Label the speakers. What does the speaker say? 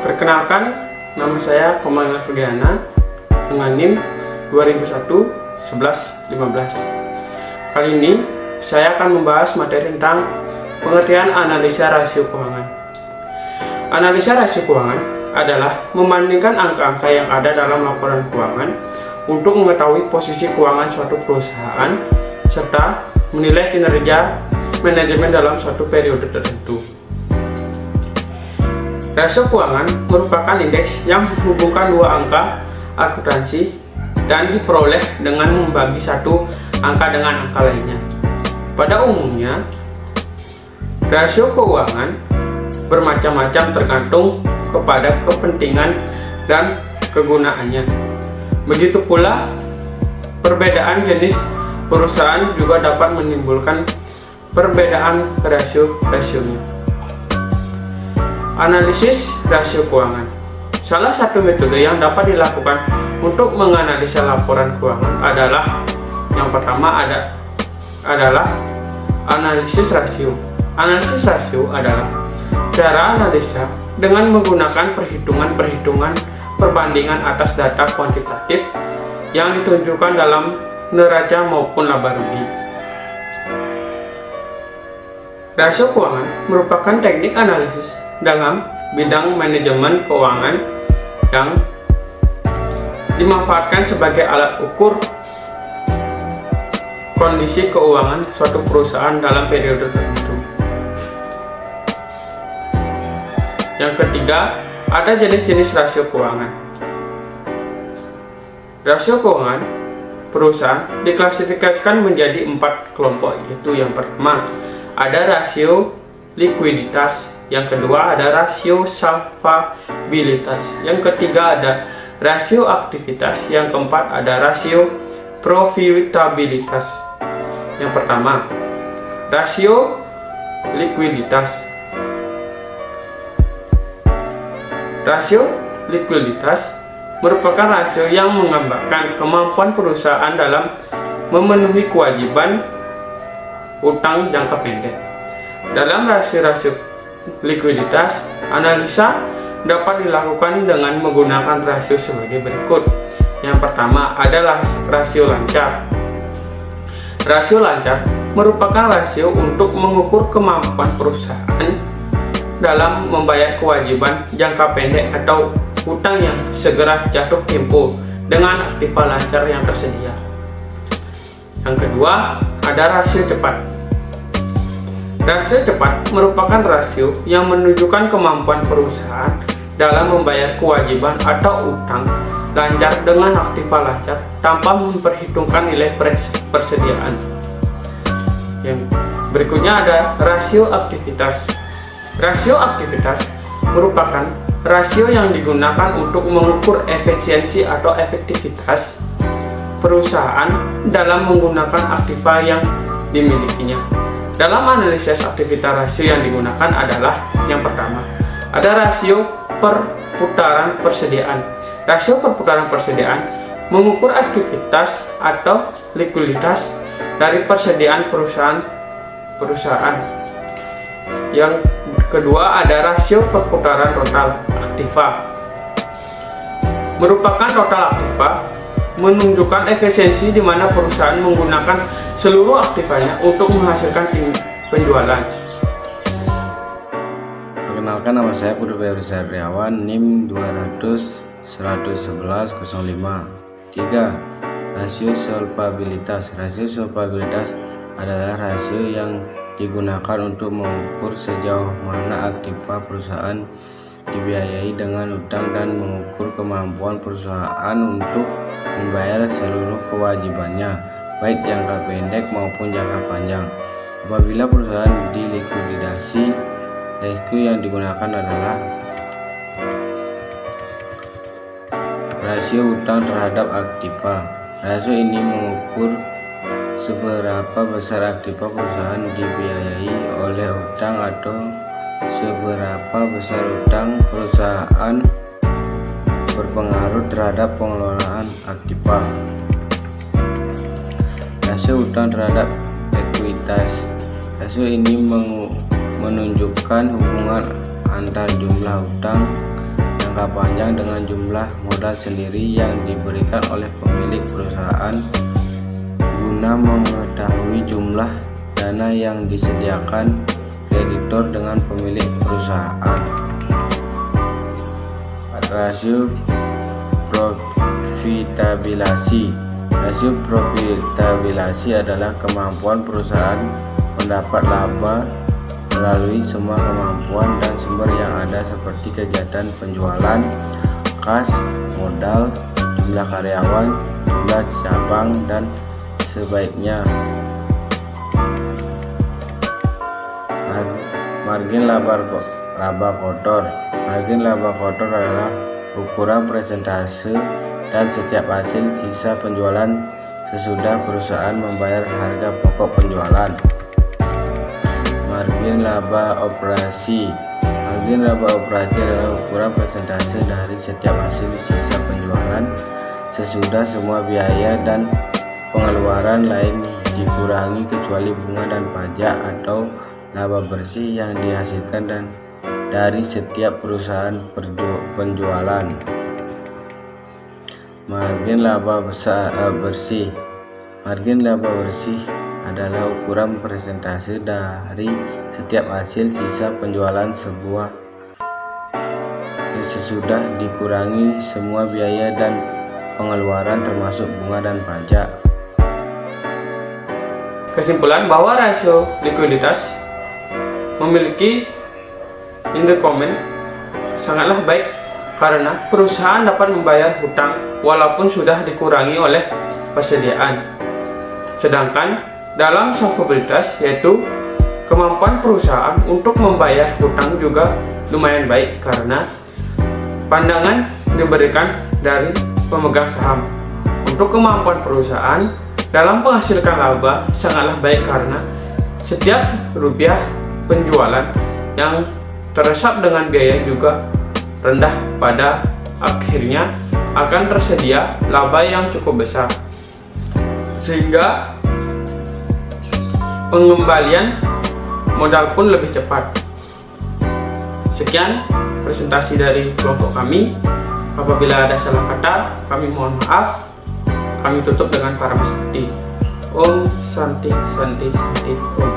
Speaker 1: Perkenalkan, nama saya Komang Alfigiana dengan NIM 2001-11-15. Kali ini saya akan membahas materi tentang pengertian analisa rasio keuangan. Analisa rasio keuangan adalah membandingkan angka-angka yang ada dalam laporan keuangan untuk mengetahui posisi keuangan suatu perusahaan serta menilai kinerja manajemen dalam suatu periode tertentu. Rasio keuangan merupakan indeks yang menghubungkan dua angka akuntansi dan diperoleh dengan membagi satu angka dengan angka lainnya. Pada umumnya, rasio keuangan bermacam-macam tergantung kepada kepentingan dan kegunaannya. Begitu pula, perbedaan jenis perusahaan juga dapat menimbulkan perbedaan rasio-rasionya. Analisis rasio keuangan. Salah satu metode yang dapat dilakukan untuk menganalisa laporan keuangan adalah yang pertama adalah analisis rasio. Analisis rasio adalah cara analisa dengan menggunakan perhitungan perbandingan atas data kuantitatif yang ditunjukkan dalam neraca maupun laba rugi. Rasio keuangan merupakan teknik analisis dalam bidang manajemen keuangan yang dimanfaatkan sebagai alat ukur kondisi keuangan suatu perusahaan dalam periode tertentu. Yang ketiga, ada jenis-jenis rasio keuangan. Rasio keuangan perusahaan diklasifikasikan menjadi 4 kelompok, yaitu yang pertama ada rasio likuiditas, yang kedua ada rasio salvabilitas, yang ketiga ada rasio aktivitas, yang keempat ada rasio profitabilitas. Yang pertama, rasio likuiditas. Rasio likuiditas merupakan rasio yang menggambarkan kemampuan perusahaan dalam memenuhi kewajiban utang jangka pendek. Dalam rasio likuiditas, analisa dapat dilakukan dengan menggunakan rasio sebagai berikut. Yang pertama adalah rasio lancar. Rasio lancar merupakan rasio untuk mengukur kemampuan perusahaan dalam membayar kewajiban jangka pendek atau utang yang segera jatuh tempo dengan aktiva lancar yang tersedia. Yang kedua, ada rasio cepat. Rasio cepat merupakan rasio yang menunjukkan kemampuan perusahaan dalam membayar kewajiban atau utang lancar dengan aktiva lancar tanpa memperhitungkan nilai persediaan. Yang berikutnya ada rasio aktivitas. Rasio aktivitas merupakan rasio yang digunakan untuk mengukur efisiensi atau efektivitas perusahaan dalam menggunakan aktiva yang dimilikinya. Dalam analisis aktivitas rasio yang digunakan adalah yang pertama, ada rasio perputaran persediaan. Rasio perputaran persediaan mengukur aktivitas atau likuiditas dari persediaan perusahaan. Yang kedua ada rasio perputaran total aktiva. Merupakan total aktiva menunjukkan efisiensi di mana perusahaan menggunakan seluruh aktivanya untuk menghasilkan penjualan.
Speaker 2: Perkenalkan, nama saya Putu Febri Sariawan, NIM 200-111-05. 3. Rasio solvabilitas. Rasio solvabilitas adalah rasio yang digunakan untuk mengukur sejauh mana aktiva perusahaan dibiayai dengan utang dan mengukur kemampuan perusahaan untuk membayar seluruh kewajibannya, baik jangka pendek maupun jangka panjang. Apabila perusahaan dilikuidasi, rasio yang digunakan adalah rasio utang terhadap aktiva. Rasio ini mengukur seberapa besar aktiva perusahaan dibiayai oleh utang atau seberapa besar utang perusahaan berpengaruh terhadap pengelolaan aktiva. Rasio utang terhadap ekuitas. Rasio ini menunjukkan hubungan antar jumlah utang jangka panjang dengan jumlah modal sendiri yang diberikan oleh pemilik perusahaan guna mengetahui jumlah dana yang disediakan kreditor dengan pemilik perusahaan. Rasio profitabilitas. Rasio profitabilitas adalah kemampuan perusahaan mendapat laba melalui semua kemampuan dan sumber yang ada seperti kegiatan penjualan, kas, modal, jumlah karyawan, jumlah cabang, dan sebaiknya. Margin laba kotor. Margin laba kotor adalah ukuran persentase dan setiap hasil sisa penjualan sesudah perusahaan membayar harga pokok penjualan. Margin laba operasi. Margin laba operasi adalah ukuran persentase dari setiap hasil sisa penjualan sesudah semua biaya dan pengeluaran lain dikurangi kecuali bunga dan pajak atau laba bersih yang dihasilkan dan dari setiap perusahaan penjualan. Margin laba bersih. Margin laba bersih adalah ukuran persentase dari setiap hasil sisa penjualan sebuah sesudah dikurangi semua biaya dan pengeluaran termasuk bunga dan pajak.
Speaker 1: Kesimpulan bahwa rasio likuiditas memiliki instrumen sangatlah baik karena perusahaan dapat membayar hutang walaupun sudah dikurangi oleh persediaan. Sedangkan dalam solvabilitas, yaitu kemampuan perusahaan untuk membayar hutang, juga lumayan baik karena pandangan diberikan dari pemegang saham. Untuk kemampuan perusahaan dalam menghasilkan laba sangatlah baik karena setiap rupiah penjualan yang teresap dengan biaya juga rendah, pada akhirnya akan tersedia laba yang cukup besar sehingga pengembalian modal pun lebih cepat. Sekian presentasi dari kelompok kami. Apabila ada salah kata, kami mohon maaf. Kami tutup dengan para sakti. Om Santi Santi Santi Om.